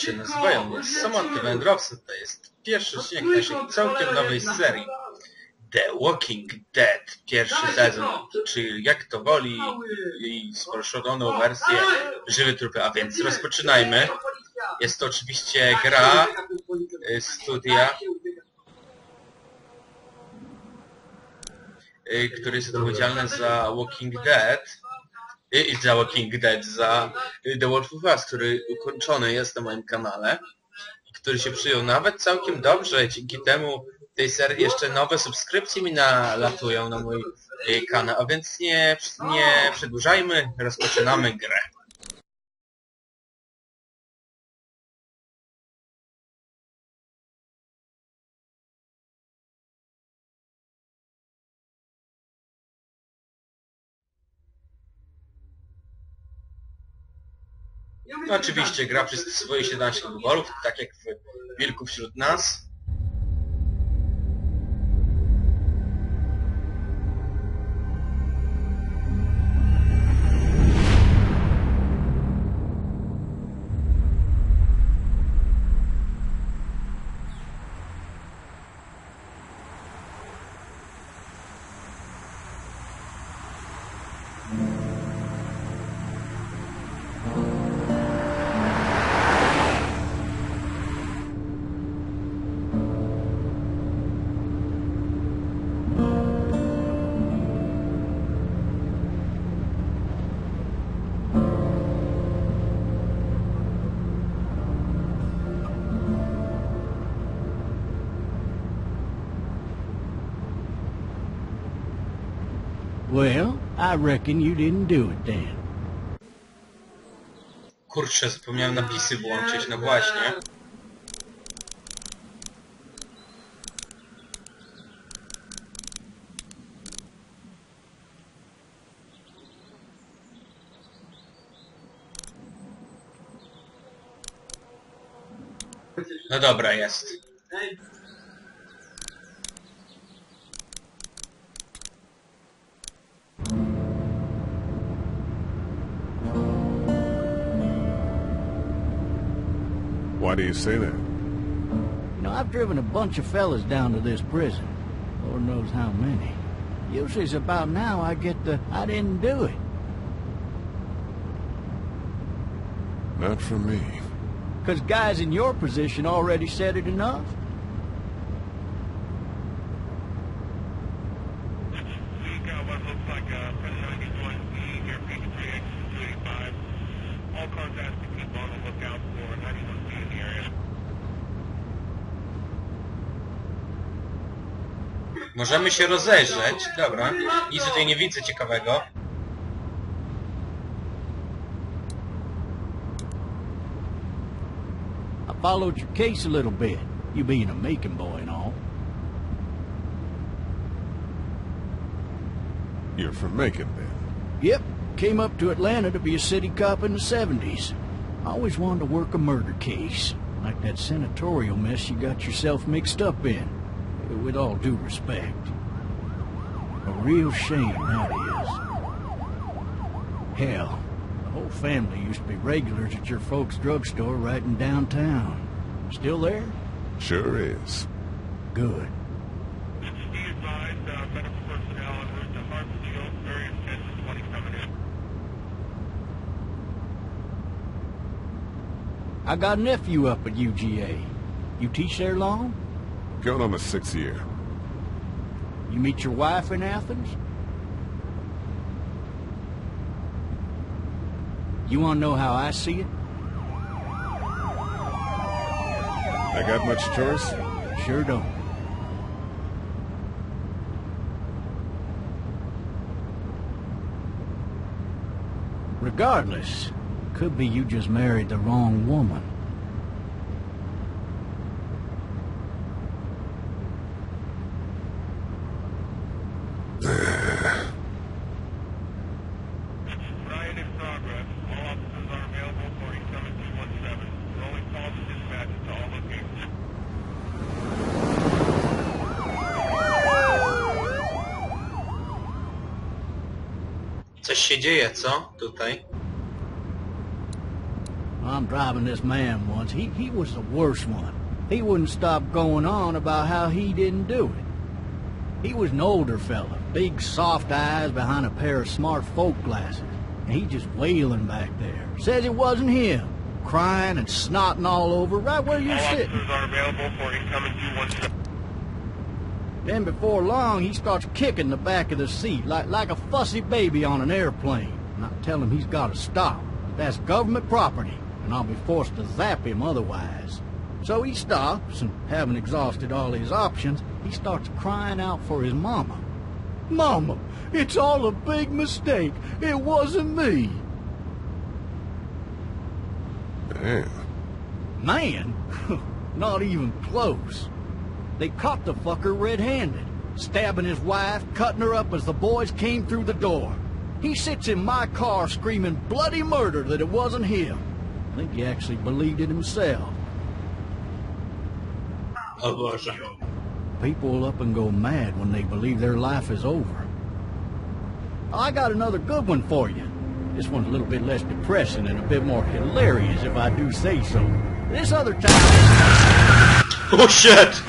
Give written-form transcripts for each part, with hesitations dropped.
gracze nazywają mnie samotny wędrowca. To jest pierwszy odcinek naszej całkiem nowej serii The Walking Dead, pierwszy sezon, czyli jak to woli i rozszerzoną wersję żywe trupy, a więc rozpoczynajmy. Jest to oczywiście gra studia, który jest odpowiedzialny za Walking Dead, za The Wolf of Us, który ukończony jest na moim kanale i który się przyjął nawet całkiem dobrze. Dzięki temu w tej serii jeszcze nowe subskrypcje mi nalatują na mój kanał, a więc nie przedłużajmy, rozpoczynamy grę. No, oczywiście gra przystosowuje się do naszych wyborów, tak jak w Wilku wśród nas. Well, I reckon you didn't do it then. Kurczę, zapomniałem napisy włączyć, no właśnie. No dobra, jest. Why do you say that? You know, I've driven a bunch of fellas down to this prison. Lord knows how many. Usually it's about now I get the, I didn't do it. Not from me. 'Cause guys in your position already said it enough. We got what looks like a 91C here, P3X285. All cars asked to keep on the lookout for 91C in the area. Możemy się rozejrzeć. Dobra, nic tutaj nie widzę ciekawego. I followed your case a little bit, you being a Macon boy and all. You're from Macon, then? Yep, came up to Atlanta to be a city cop in the 70s. Always wanted to work a murder case, like that senatorial mess you got yourself mixed up in. With all due respect. A real shame, that is. Hell, the whole family used to be regulars at your folks' drugstore right in downtown. Still there? Sure is. Good. Be advised, medical personnel en route to Hartsfield, very intense 20 coming in. I got a nephew up at UGA. You teach there long? Going on the 6th year. You meet your wife in Athens? You want to know how I see it? I got much choice? Sure don't. Regardless, could be you just married the wrong woman. Riot in progress. All officers are available for a 7217. Rolling calls and dispatches to all locations. Coś się dzieje, co? Tutaj. I'm driving this man once. He was the worst one. He wouldn't stop going on about how he didn't do it. He was an older fella, big soft eyes behind a pair of smart folk glasses. And he just wailing back there. Says it wasn't him. Crying and snotting all over right where you're sitting. All officers are available for incoming 217. Then before long, he starts kicking the back of the seat like a fussy baby on an airplane. And I tell him he's got to stop. That's government property, and I'll be forced to zap him otherwise. So he stops, and having exhausted all his options, he starts crying out for his mama. Mama, it's all a big mistake. It wasn't me. Damn. Man? Not even close. They caught the fucker red-handed, stabbing his wife, cutting her up as the boys came through the door. He sits in my car screaming bloody murder that it wasn't him. I think he actually believed it himself. O Boże. People will up and go mad when they believe their life is over. I got another good one for you. This one's a little bit less depressing and a bit more hilarious, if I do say so. This other time... Oh shit!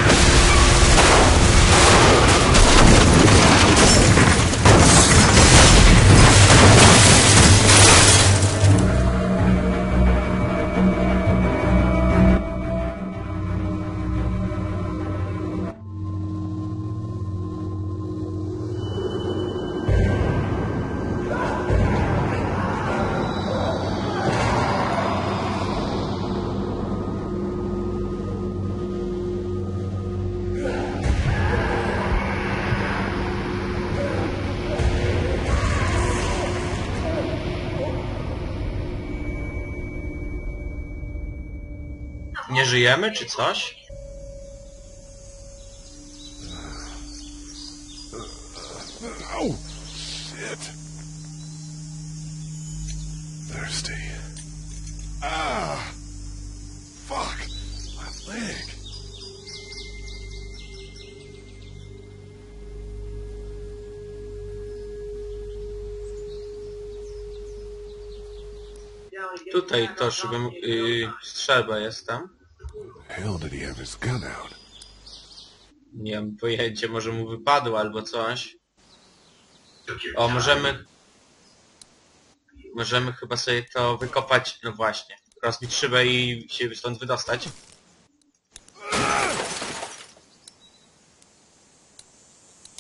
Nie żyjemy, czy coś? Oh, shit. Thirsty. Ah, fuck, my leg. Tutaj to, żebym... strzelba jest tam. Hell did he have his gun out? Nie mam pojęcia, może mu wypadło albo coś. O, możemy chyba sobie to wykopać, no właśnie. Rozbić szybę i się stąd wydostać.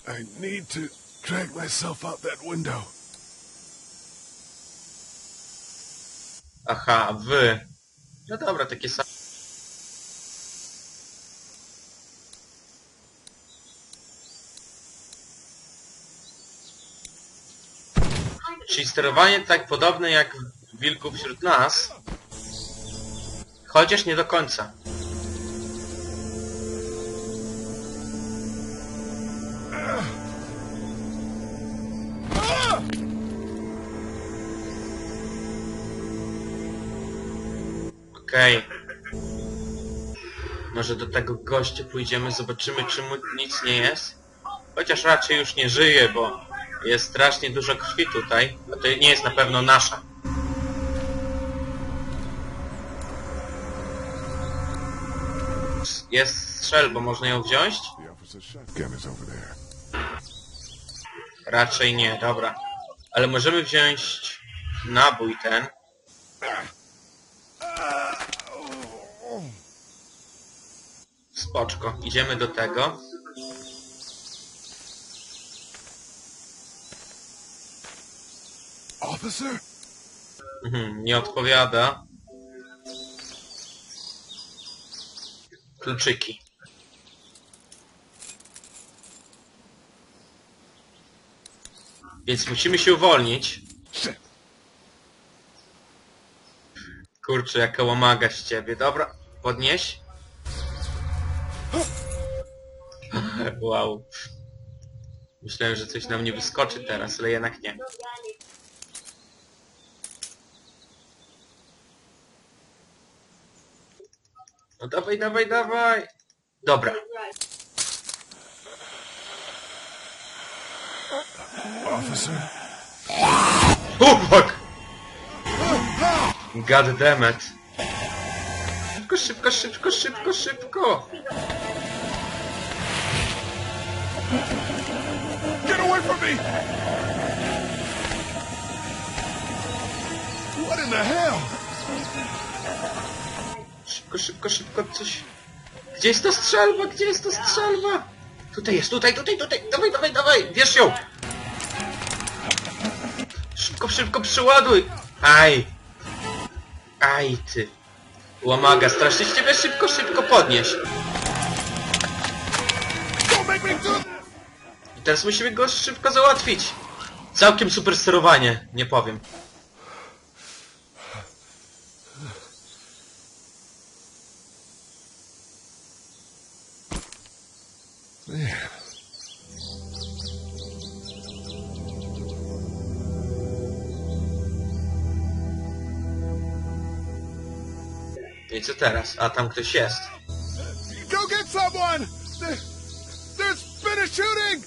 I need to drag myself out that window. Aha, wy. No dobra, takie same. Czyli sterowanie tak podobne jak w Wilku wśród nas, chociaż nie do końca. Okej. Może do tego gościa pójdziemy, zobaczymy, czy mu nic nie jest. Chociaż raczej już nie żyje, bo jest strasznie dużo krwi tutaj, a to nie jest na pewno nasza. Jest strzelba, można ją wziąć? The officer's shotgun is over there. Raczej nie, dobra. Ale możemy wziąć nabój ten. Spoczko, idziemy do tego. Officer? Nie odpowiada. Kluczyki. Więc musimy się uwolnić. Kurczę, jaka łomaga z ciebie. Dobra, podnieś. Wow. Myślałem, że coś nam nie wyskoczy teraz, ale jednak nie. No dawaj, dawaj, dawaj! Dobra. Officer? Oh fuck! God damn it. Szybko, szybko, szybko, szybko, szybko! Get away from me! What in the hell? Szybko, szybko, szybko, coś... Gdzie jest ta strzelba? Gdzie jest ta strzelba? Tutaj jest, tutaj, tutaj, tutaj! Dawaj, dawaj, dawaj! Bierz ją! Szybko, szybko, przyładuj! Aj! Aj, ty! Łamaga, strasznie z ciebie, szybko, szybko podnieś! I teraz musimy go szybko załatwić! Całkiem super sterowanie, nie powiem. I co teraz? A tam ktoś jest. Go get someone! There's been a shooting!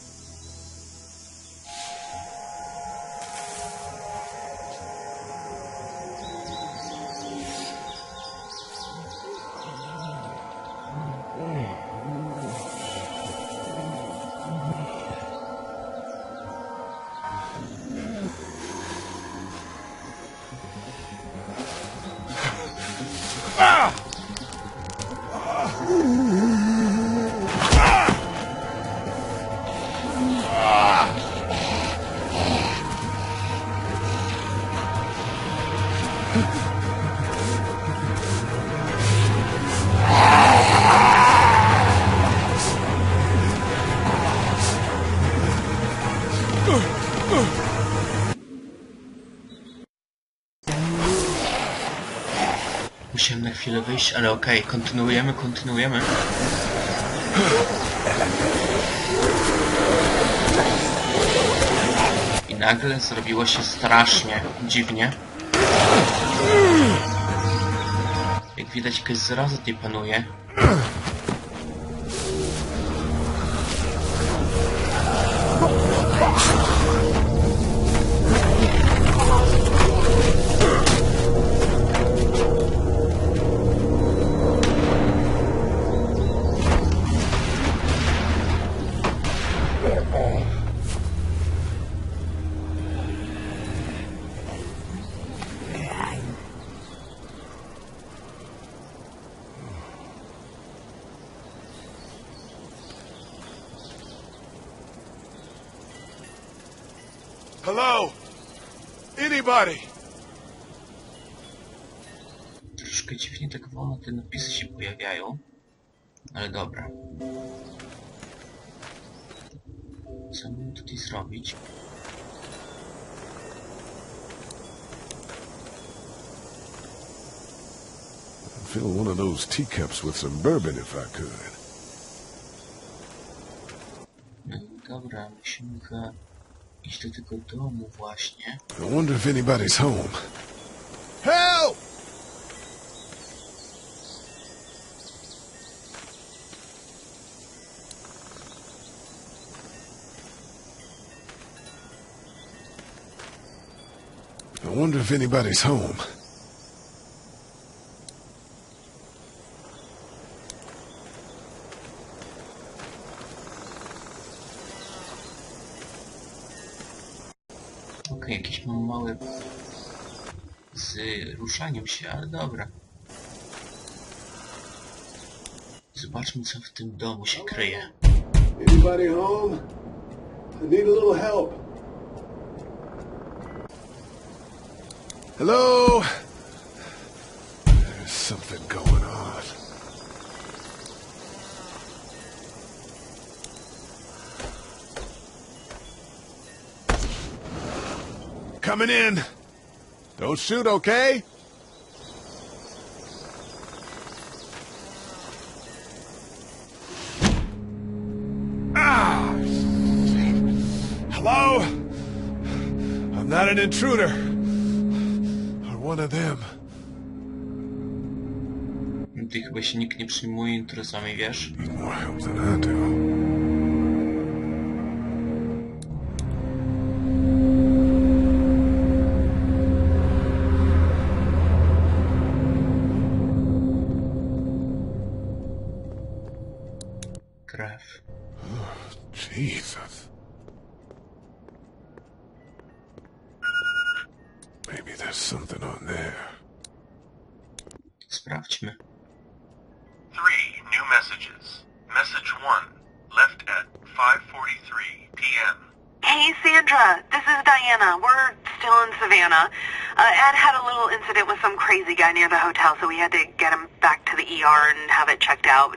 Musiałem na chwilę wyjść, ale okej, kontynuujemy, kontynuujemy. I nagle zrobiło się strasznie dziwnie. Jak widać, jakaś zaraza tutaj panuje. Hello? Anybody? Troszkę dziwnie tak wolno te napisy się pojawiają. Ale dobra. Co mam tutaj zrobić? I'd fill one of those teacups with some bourbon if I could. No i dobra, musimy chyba iść do tego domu właśnie. I wonder if anybody's home. Help! I wonder if anybody's home. Okej, jakieś mam małe z ruszaniem się, ale dobra. Zobaczmy, co w tym domu się kryje. Anybody home? I need a little help. Hello? There's something going on. Coming in. Don't shoot, okay? Ah! Hello? I'm not an intruder. Or one of them. Ty chyba się nikt nie przyjmuje intruzami, wiesz? Need more help than I do. Krew. Jesus. Maybe there's something on there. Sprawdźmy. 3 new messages. Message 1, left at 5:43 p.m. Hey, Sandra. This is Diana. We're still in Savannah. Ed had a little incident with some crazy guy near the hotel, so we had to get him back to the ER and have it checked out.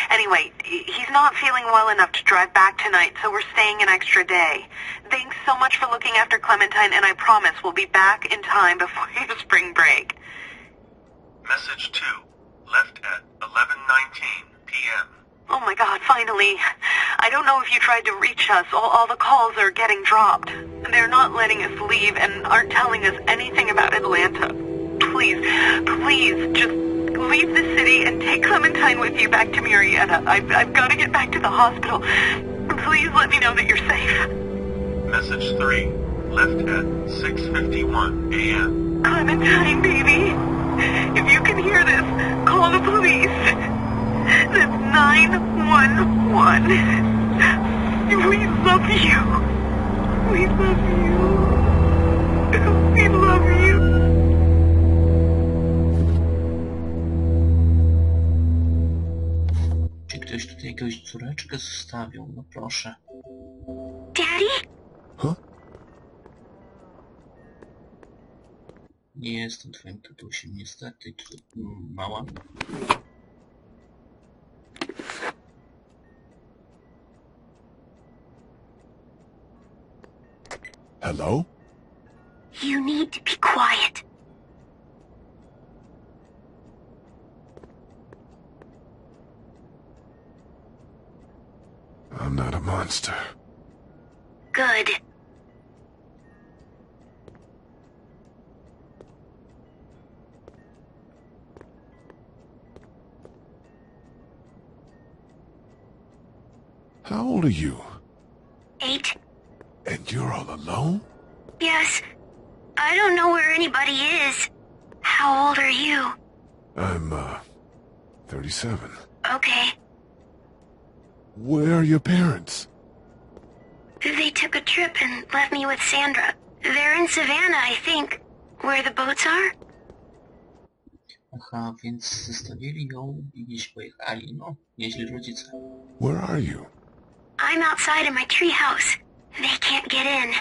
Anyway, he's not feeling well enough to drive back tonight, so we're staying an extra day. Thanks so much for looking after Clementine, and I promise we'll be back in time before your spring break. Message 2, left at 11:19 p.m. Oh my God, finally. I don't know if you tried to reach us. All the calls are getting dropped. They're not letting us leave and aren't telling us anything about Atlanta. Please, just leave the city and take Clementine with you back to Marietta. I've got to get back to the hospital. Please let me know that you're safe. Message 3, left at 6:51 a.m. Clementine, baby. If you can hear this, call the police. That's 911. We love you. We love you. We love you. Czy ktoś tutaj jakąś córeczkę zostawił? No proszę. Daddy? Huh? Nie jestem twoim tatusiem, niestety, mała. Hello? You need to be quiet. I'm not a monster. Good. How old are you? 8. And you're all alone? Yes. I don't know where anybody is. How old are you? I'm, 37. Okay. Where are your parents? They took a trip and left me with Sandra. They're in Savannah, I think. Where the boats are? Aha, więc zostawili ją i gdzieś pojechali. No, nieźli rodzice. Where are you? I'm outside in my treehouse. They can't get in.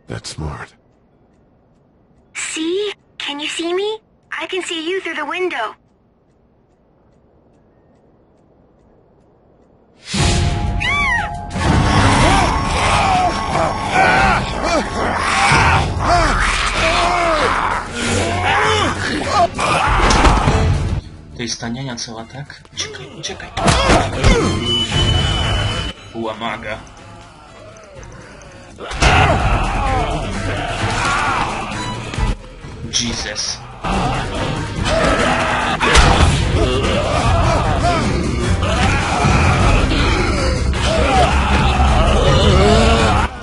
That's smart. See? Can you see me? I can see you through the window. To jest taniania cała, tak? Uciekaj, uciekaj. Łamaga. Jesus.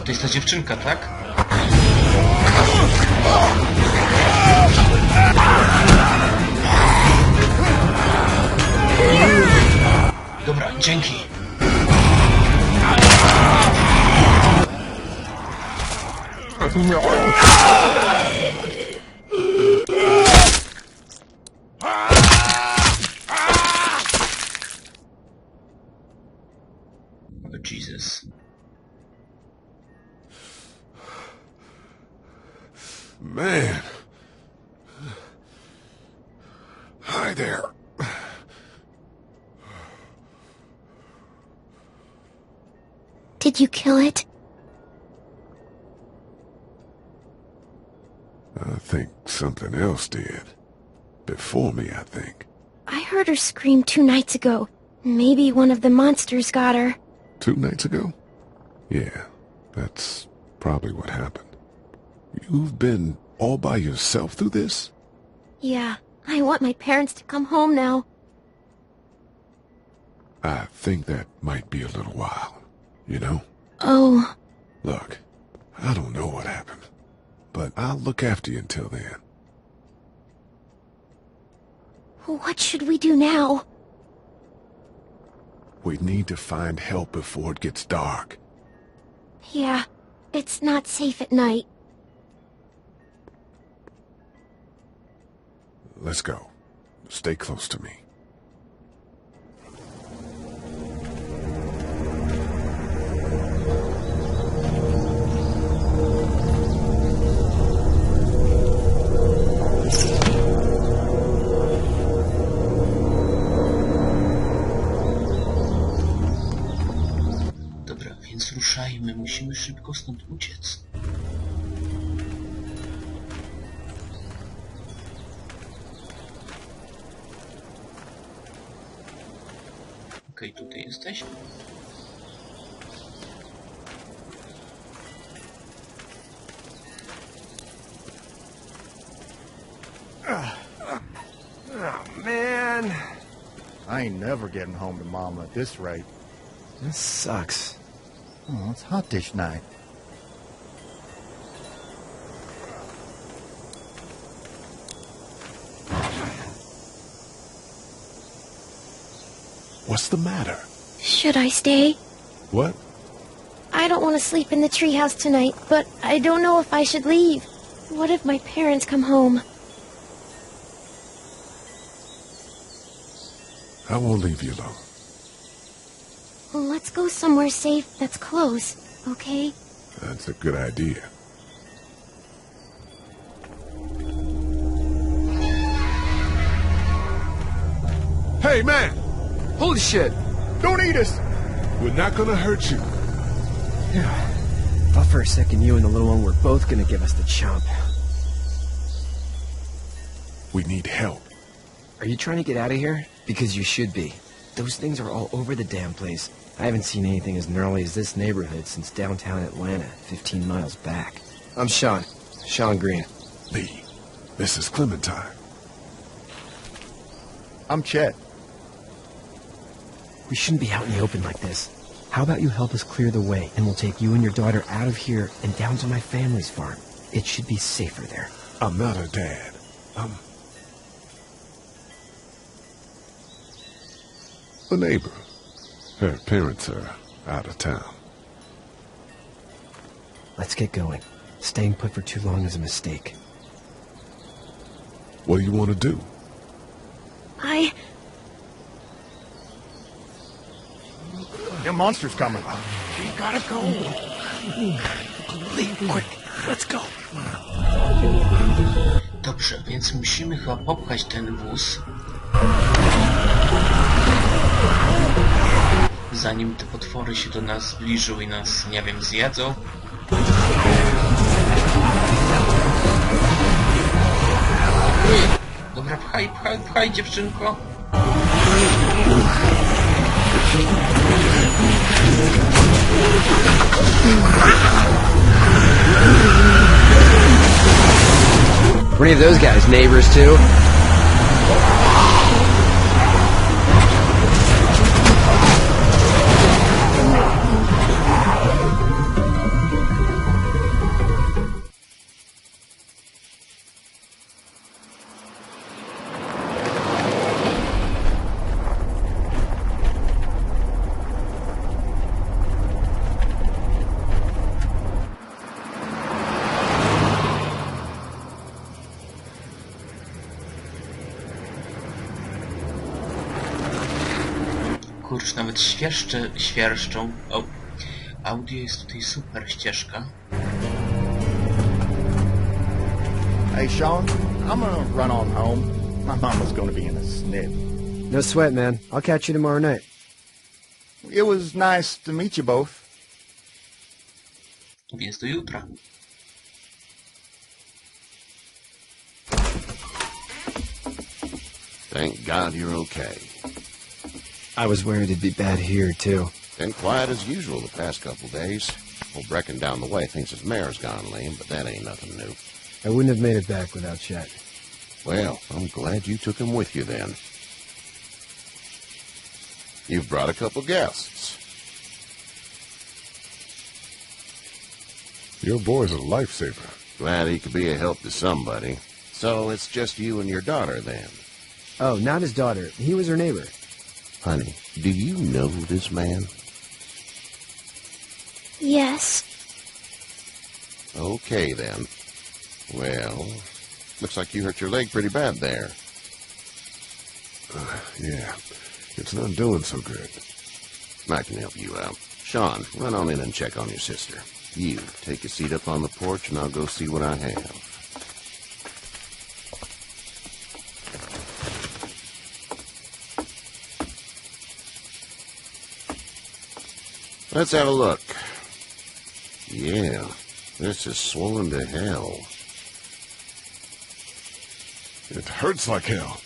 To jest ta dziewczynka, tak? Dobra, dzięki. Oh, Jesus. Man. Hi there. Did you kill it? I think something else did. Before me, I think. I heard her scream 2 nights ago. Maybe one of the monsters got her. 2 nights ago? Yeah, that's probably what happened. You've been all by yourself through this? Yeah, I want my parents to come home now. I think that might be a little while, you know? Oh. Look, I don't know what happened, but I'll look after you until then. What should we do now? We need to find help before it gets dark. Yeah, it's not safe at night. Let's go. Stay close to me. Dobra, więc ruszajmy. Musimy szybko stąd uciec. Okej, tutaj jesteś. Oh, man. I ain't never getting home to Mama at this rate. This sucks. Oh, it's hot dish night. What's the matter? Should I stay? What? I don't want to sleep in the treehouse tonight, but I don't know if I should leave. What if my parents come home? I won't leave you alone. Let's go somewhere safe that's close, okay? That's a good idea. Hey, man! Holy shit! Don't eat us! We're not gonna hurt you. Thought for a second you and the little one were both gonna give us the chomp. We need help. Are you trying to get out of here? Because you should be. Those things are all over the damn place. I haven't seen anything as gnarly as this neighborhood since downtown Atlanta, 15 miles back. I'm Sean. Sean Green. Lee, this is Clementine. I'm Chet. We shouldn't be out in the open like this. How about you help us clear the way, and we'll take you and your daughter out of here and down to my family's farm. It should be safer there. I'm not her dad. I'm a neighbor. Her parents are out of town. Let's get going. Staying put for too long is a mistake. What do you want to do? The monster's coming. We gotta go. Lee, quick. Let's go. Dobrze, więc musimy chyba popchać ten wóz, zanim te potwory się do nas zbliżą i nas, nie wiem, zjedzą. Dobra, pchaj, pchaj, pchaj, dziewczynko. Were any of those guys neighbors too? Kurcz, nawet świerszczą. O, audio jest tutaj super, ścieżka. Hey, Sean, I'm gonna run on home. My mama's gonna be in a snip. No sweat, man. I'll catch you tomorrow night. It was nice to meet you both. Więc do jutra. Thank God you're okay. I was worried it'd be bad here, too. Been quiet as usual the past couple days. Old Brecken down the way thinks his mare's gone lame, but that ain't nothing new. I wouldn't have made it back without Chet. Well, I'm glad you took him with you then. You've brought a couple guests. Your boy's a lifesaver. Glad he could be a help to somebody. So it's just you and your daughter then? Oh, not his daughter. He was her neighbor. Honey, do you know this man? Yes. Okay, then. Well, looks like you hurt your leg pretty bad there. Yeah, it's not doing so good. I can help you out. Sean, run on in and check on your sister. You, take a seat up on the porch and I'll go see what I have. Let's have a look. Yeah, this is swollen to hell. It hurts like hell.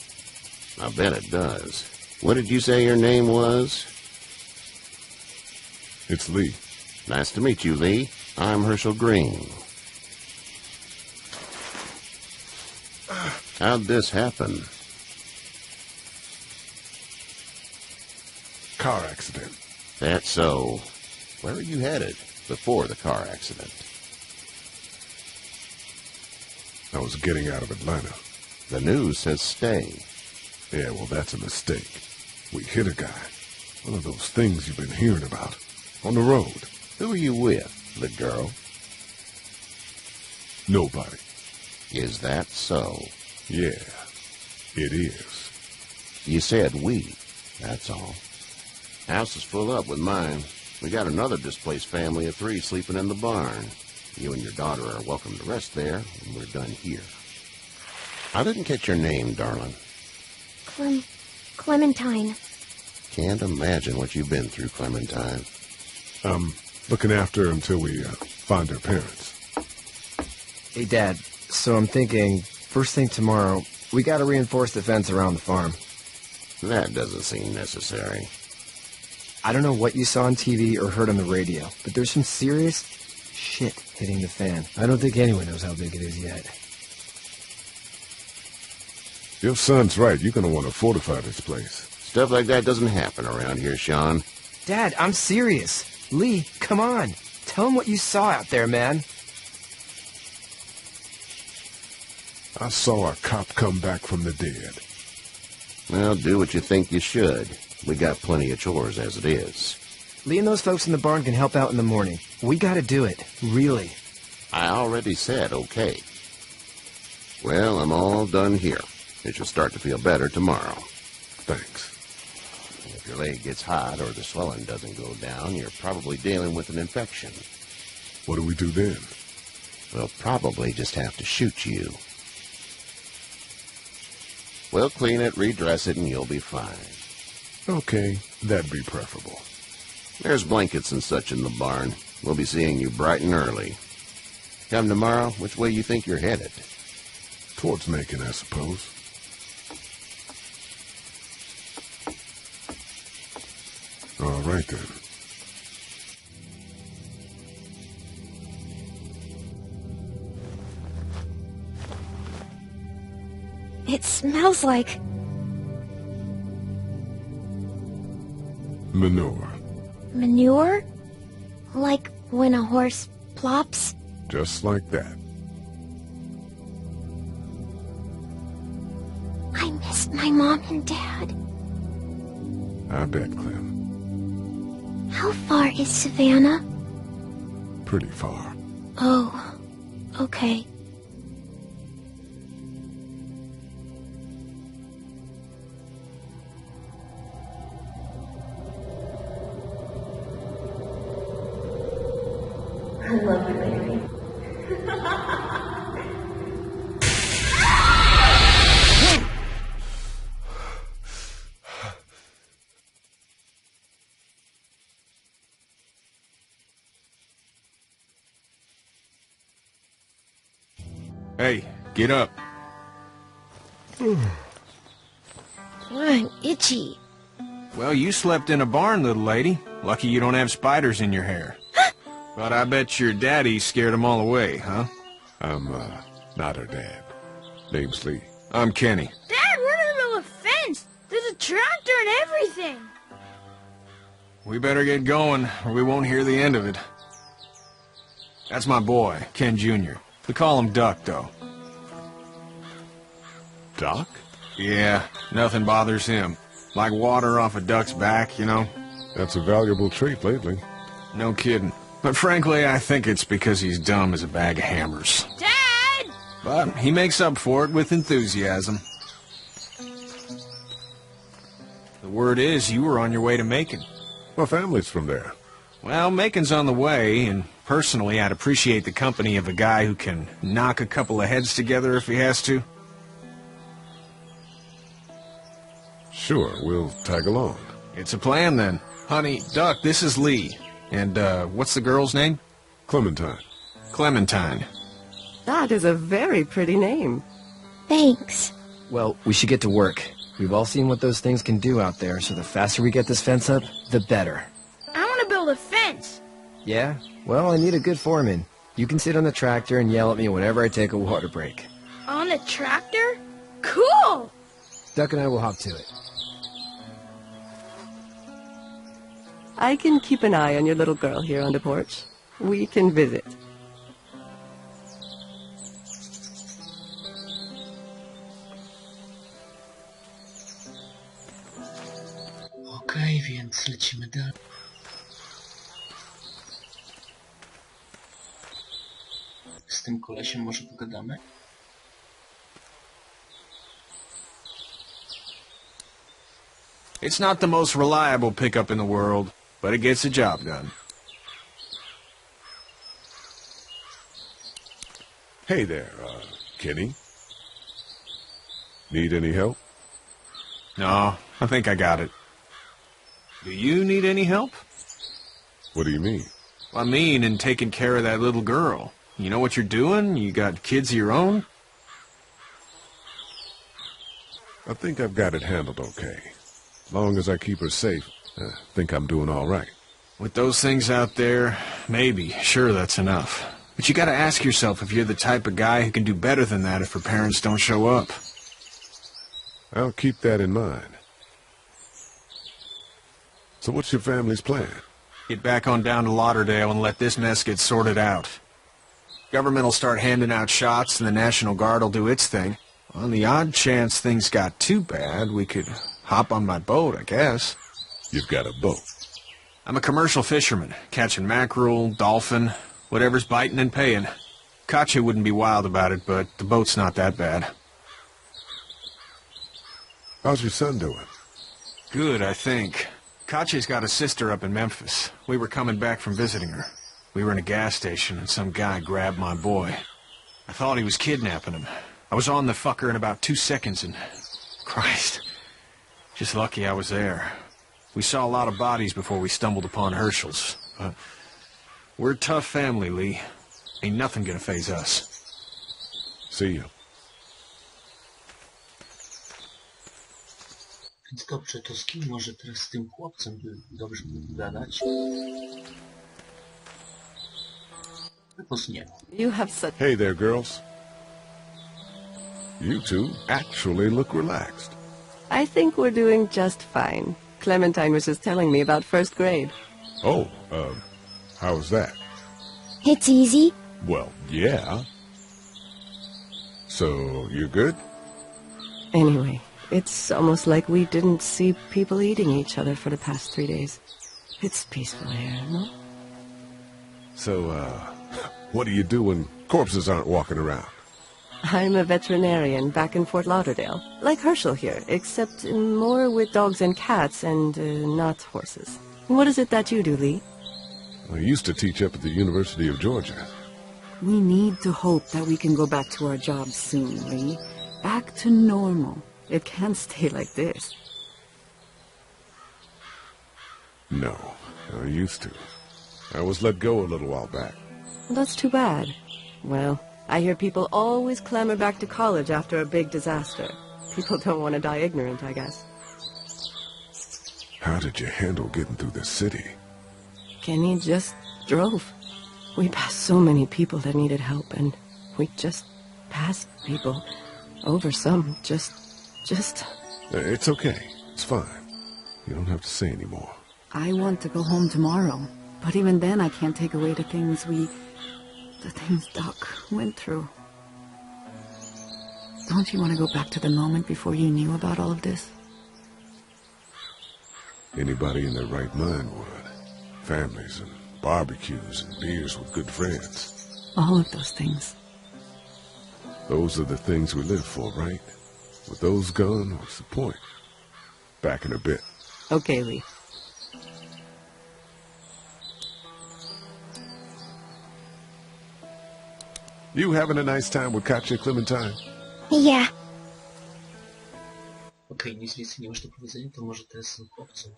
I bet it does. What did you say your name was? It's Lee. Nice to meet you, Lee. I'm Herschel Green. How'd this happen? Car accident. That's so. Where were you headed before the car accident? I was getting out of Atlanta. The news says stay. Yeah, well, that's a mistake. We hit a guy. One of those things you've been hearing about. On the road. Who are you with? The girl? Nobody. Is that so? Yeah, it is. You said we. That's all. House is full up with mine. We got another displaced family of 3 sleeping in the barn. You and your daughter are welcome to rest there when we're done here. I didn't catch your name, darling. Clementine. Can't imagine what you've been through, Clementine. I'm looking after her until we find her parents. Hey, Dad, so I'm thinking, first thing tomorrow, we gotta reinforce the fence around the farm. That doesn't seem necessary. I don't know what you saw on TV or heard on the radio, but there's some serious shit hitting the fan. I don't think anyone knows how big it is yet. Your son's right. You're going to want to fortify this place. Stuff like that doesn't happen around here, Sean. Dad, I'm serious. Lee, come on. Tell him what you saw out there, man. I saw a cop come back from the dead. Well, do what you think you should. We got plenty of chores as it is. Lee and those folks in the barn can help out in the morning. We gotta do it. Really. I already said okay. Well, I'm all done here. It should start to feel better tomorrow. Thanks. If your leg gets hot or the swelling doesn't go down, you're probably dealing with an infection. What do we do then? We'll probably just have to shoot you. We'll clean it, redress it, and you'll be fine. Okay, that'd be preferable. There's blankets and such in the barn. We'll be seeing you bright and early. Come tomorrow, which way you think you're headed? Towards Macon, I suppose. All right, then. It smells like... Manure. manure? Like when a horse plops? Just like that. I miss my mom and dad. I bet, Clem. How far is Savannah? Pretty far. Oh, okay. I love you, baby. Hey, get up. I'm itchy. Well, you slept in a barn, little lady. Lucky you don't have spiders in your hair. But I bet your daddy scared them all away, huh? I'm, not her dad. Name's Lee. I'm Kenny. Dad, we're in the middle of a fence. There's a tractor and everything. We better get going, or we won't hear the end of it. That's my boy, Ken Jr. We call him Duck, though. Doc? Yeah, nothing bothers him. Like water off a duck's back, you know? That's a valuable trait lately. No kidding. But frankly, I think it's because he's dumb as a bag of hammers. Dad! But he makes up for it with enthusiasm. The word is you were on your way to Macon. My family's from there. Well, Macon's on the way, and personally, I'd appreciate the company of a guy who can knock a couple of heads together if he has to. Sure, we'll tag along. It's a plan, then. Honey, Duck, this is Lee. And, what's the girl's name? Clementine. Clementine. That is a very pretty name. Thanks. Well, we should get to work. We've all seen what those things can do out there, so the faster we get this fence up, the better. I want to build a fence. Yeah? Well, I need a good foreman. You can sit on the tractor and yell at me whenever I take a water break. On the tractor? Cool! Duck and I will hop to it. I can keep an eye on your little girl here on the porch. We can visit. Okej, więc lecimy dalej. Z tym kolesiem może pogadamy? It's not the most reliable pickup in the world, but it gets the job done. Hey there, Kenny. Need any help? No, I think I got it. Do you need any help? What do you mean? I mean, in taking care of that little girl. You know what you're doing? You got kids of your own? I think I've got it handled okay. As long as I keep her safe, I think I'm doing all right. With those things out there, maybe. Sure, that's enough. But you gotta ask yourself if you're the type of guy who can do better than that if her parents don't show up. I'll keep that in mind. So what's your family's plan? Get back on down to Lauderdale and let this mess get sorted out. Government will start handing out shots and the National Guard will do its thing. On the odd chance things got too bad, we could hop on my boat, I guess. You've got a boat? I'm a commercial fisherman, catching mackerel, dolphin, whatever's biting and paying. Katya wouldn't be wild about it, but the boat's not that bad. How's your son doing? Good, I think. Katya's got a sister up in Memphis. We were coming back from visiting her. We were in a gas station and some guy grabbed my boy. I thought he was kidnapping him. I was on the fucker in about 2 seconds and... Christ. Just lucky I was there. We saw a lot of bodies before we stumbled upon Herschel's. But we're a tough family, Lee. Ain't nothing gonna faze us. See you. Więc dobrze, to z kim może teraz z tym chłopcem by dobrze gadać? You have such... Hey there, girls. You two actually look relaxed. I think we're doing just fine. Clementine was just telling me about first grade. Oh, how's that? It's easy. Well, yeah. So, you're good? Anyway, it's almost like we didn't see people eating each other for the past 3 days. It's peaceful here, no? So, what do you do when corpses aren't walking around? I'm a veterinarian back in Fort Lauderdale, like Herschel here, except more with dogs and cats and not horses. What is it that you do, Lee? I used to teach up at the University of Georgia. We need to hope that we can go back to our jobs soon, Lee. Back to normal. It can't stay like this. No, I used to. I was let go a little while back. Well, that's too bad. Well, I hear people always clamor back to college after a big disaster. People don't want to die ignorant, I guess. How did you handle getting through the city? Kenny just drove. We passed so many people that needed help, and we just passed people. Over some, just... It's okay. It's fine. You don't have to say any more. I want to go home tomorrow, but even then I can't take away the things Doc went through. Don't you want to go back to the moment before you knew about all of this? Anybody in their right mind would. Families and barbecues and beers with good friends. All of those things. Those are the things we live for, right? With those gone, what's the point? Back in a bit. Okay, Lee. You having a nice time with Katja Clementine? Yeah. Okej, nic więcej nie masz do powiedzenia, to może teraz są chłopcem.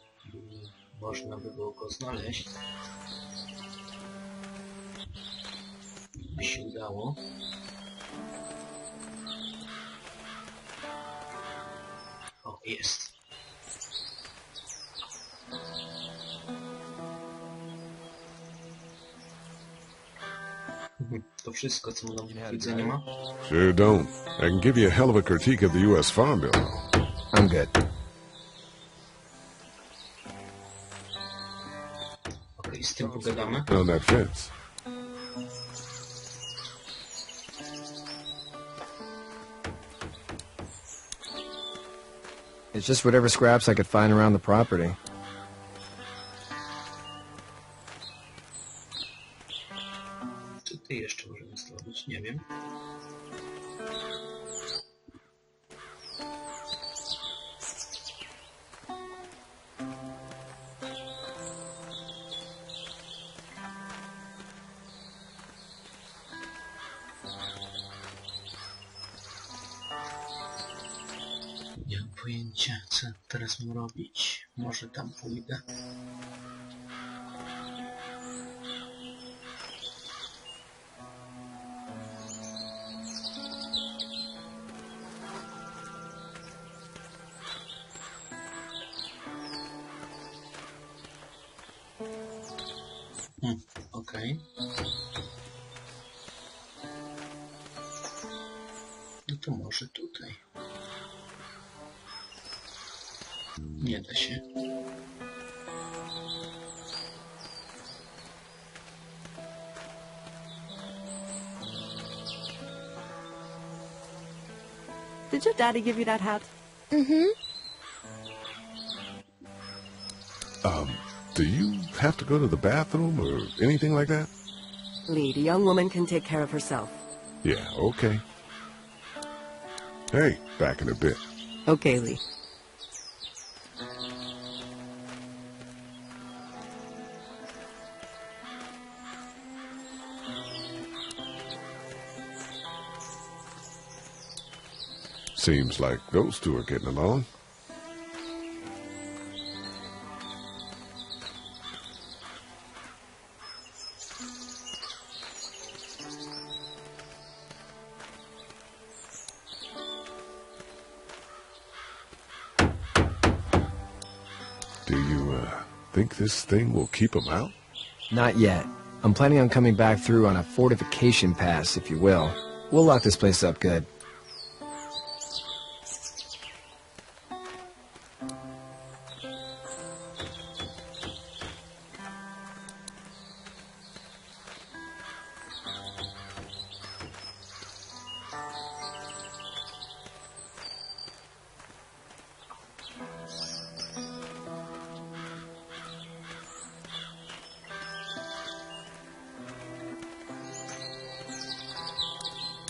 Można by było go znaleźć. By się udało. O, jest. To wszystko, co mu do powiedzenia ma? Sure don't. I can give you a hell of a critique of the U.S. Farm Bill. I'm good. Okej, z tym pogadamy. On that fence. It's just whatever scraps I could find around the property. Co ty jeszcze możemy zrobić? Nie wiem. Nie mam pojęcia, co teraz mam robić. Może tam pójdę. Okej. No to może tutaj. Nie da się. Did your daddy give you that hat? Mm-hmm. Do you have to go to the bathroom or anything like that? Lee, the young woman can take care of herself. Yeah, okay. Hey, back in a bit. Okay, Lee. Seems like those two are getting along. Do you, think this thing will keep them out? Not yet. I'm planning on coming back through on a fortification pass, if you will. We'll lock this place up good.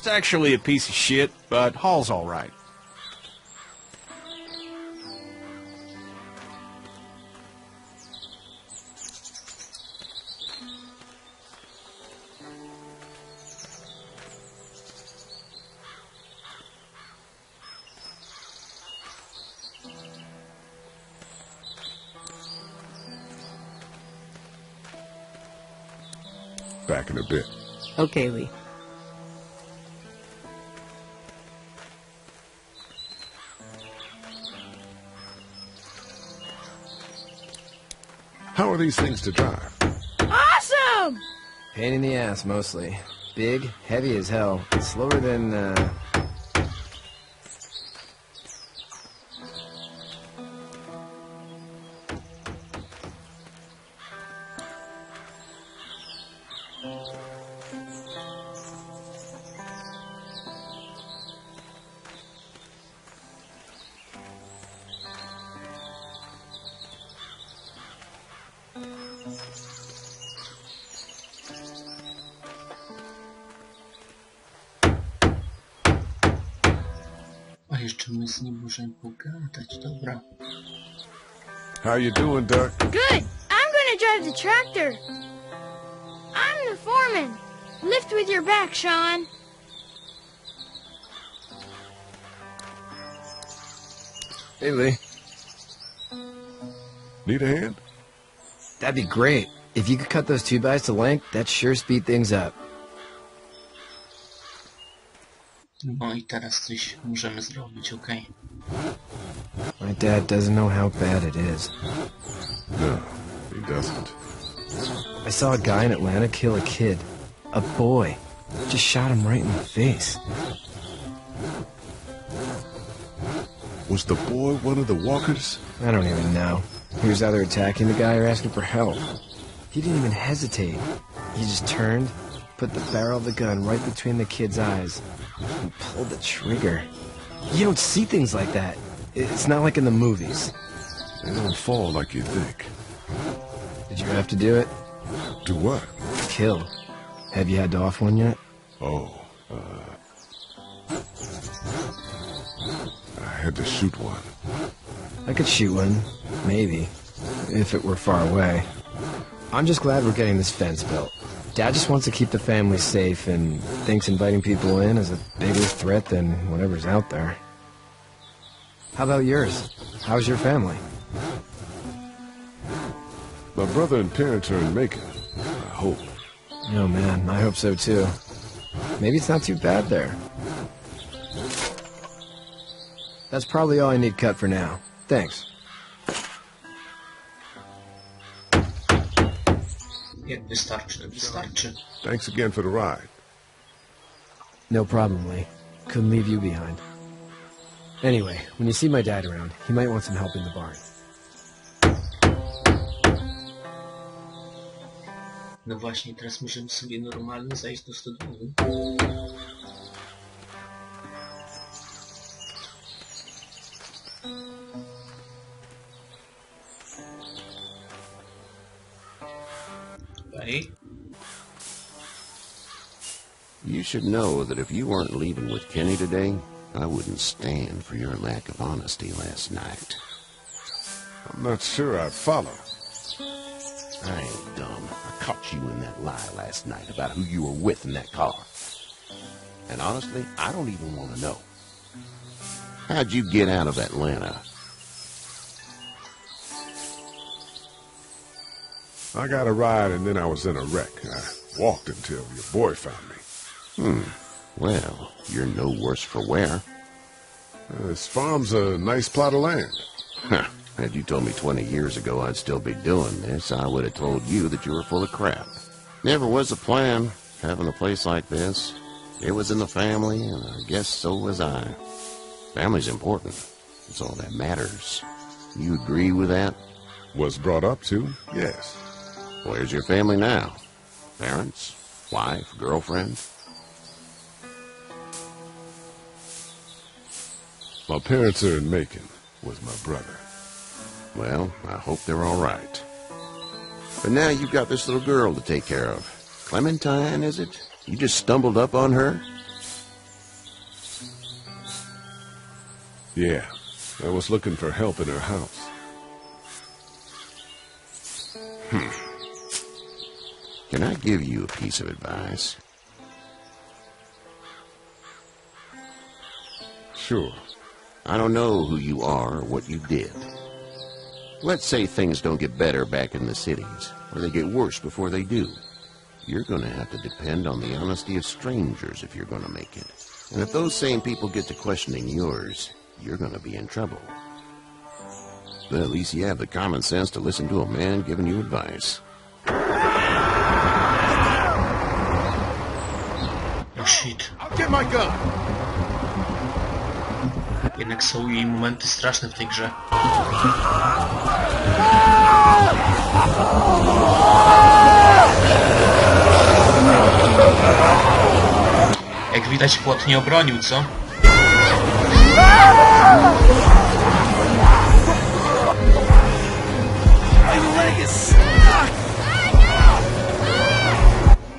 It's actually a piece of shit, but Hall's all right. Back in a bit. Okay, Lee. How are these things to drive? Awesome! Pain in the ass, mostly. Big, heavy as hell. Slower than, jeszcze my z nim możemy pogadać, dobra. How you doing, Duck? Good. I'm gonna drive the tractor. I'm the foreman. Lift with your back, Sean. Hey, Lee. Need a hand? That'd be great. If you could cut those 2x to length, that'd sure speed things up. No I teraz coś możemy zrobić, okej? My dad doesn't know how bad it is. No, he doesn't. I saw a guy in Atlanta kill a kid. A boy. Just shot him right in the face. Was the boy one of the walkers? I don't even know. He was either attacking the guy or asking for help. He didn't even hesitate. He just turned, put the barrel of the gun right between the kid's eyes, and pulled the trigger. You don't see things like that. It's not like in the movies. They don't fall like you think. Did you have to do it? Do what? Kill. Have you had to off one yet? Oh, I had to shoot one. I could shoot one, maybe, if it were far away. I'm just glad we're getting this fence built. Dad just wants to keep the family safe and thinks inviting people in is a bigger threat than whatever's out there. How about yours? How's your family? My brother and parents are in Macon, I hope. Oh man, I hope so too. Maybe it's not too bad there. That's probably all I need cut for now. Thanks. Jak wystarczy, wystarczy. Thanks again for the ride. No problem, Lee. Couldn't leave you behind. Anyway, when you see my dad around, he might want some help in the barn. No właśnie, teraz możemy sobie normalnie zajść do stodoły. Okej. You should know that if you weren't leaving with Kenny today, I wouldn't stand for your lack of honesty last night. I'm not sure I'd follow. I ain't dumb. I caught you in that lie last night about who you were with in that car. And honestly, I don't even want to know. How'd you get out of Atlanta? I got a ride and then I was in a wreck. I walked until your boy found me. Well, you're no worse for wear. This farm's a nice plot of land. Huh. Had you told me 20 years ago I'd still be doing this, I would have told you that you were full of crap. Never was a plan, having a place like this. It was in the family, and I guess so was I. Family's important. It's all that matters. You agree with that? Was brought up to, yes. Where's your family now? Parents? Wife? Girlfriend? My parents are in Macon with my brother. Well, I hope they're all right. But now you've got this little girl to take care of. Clementine, is it? You just stumbled up on her? Yeah, I was looking for help in her house. Can I give you a piece of advice? Sure. I don't know who you are or what you did. Let's say things don't get better back in the cities, or they get worse before they do. You're going to have to depend on the honesty of strangers if you're going to make it. And if those same people get to questioning yours, you're going to be in trouble. But at least you have the common sense to listen to a man giving you advice. Oh shit. I'll get my gun. Jednak są jej momenty straszne w tej grze. Jak widać, płot nie obronił, co?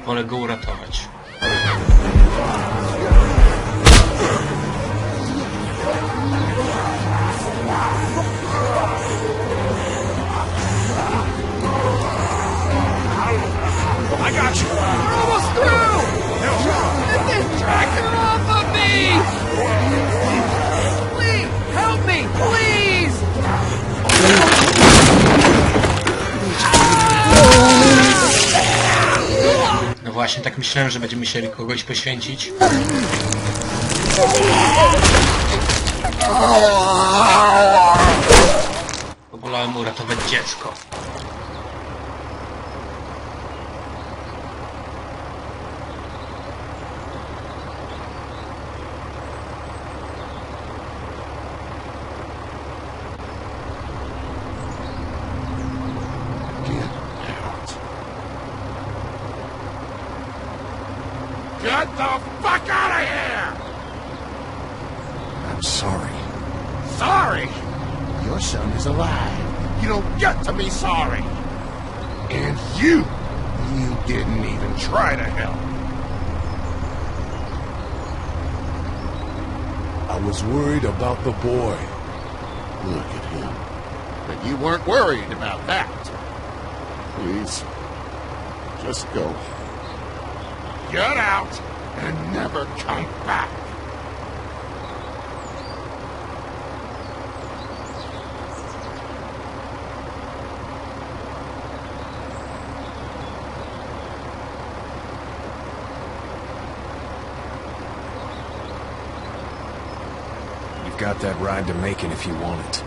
Wolę go uratować. I got you. We're almost through! Get this tractor off of me! Please, help me, please! No właśnie, tak myślałem, że będziemy musieli kogoś poświęcić. Wolałem uratować dziecko. Get the fuck out of here! I'm sorry. Sorry? Your son is alive. You don't get to be sorry. And you didn't even try to help. I was worried about the boy. Look at him. But you weren't worried about that. Please, just go. Get out and never come back. You've got that ride to Macon if you want it.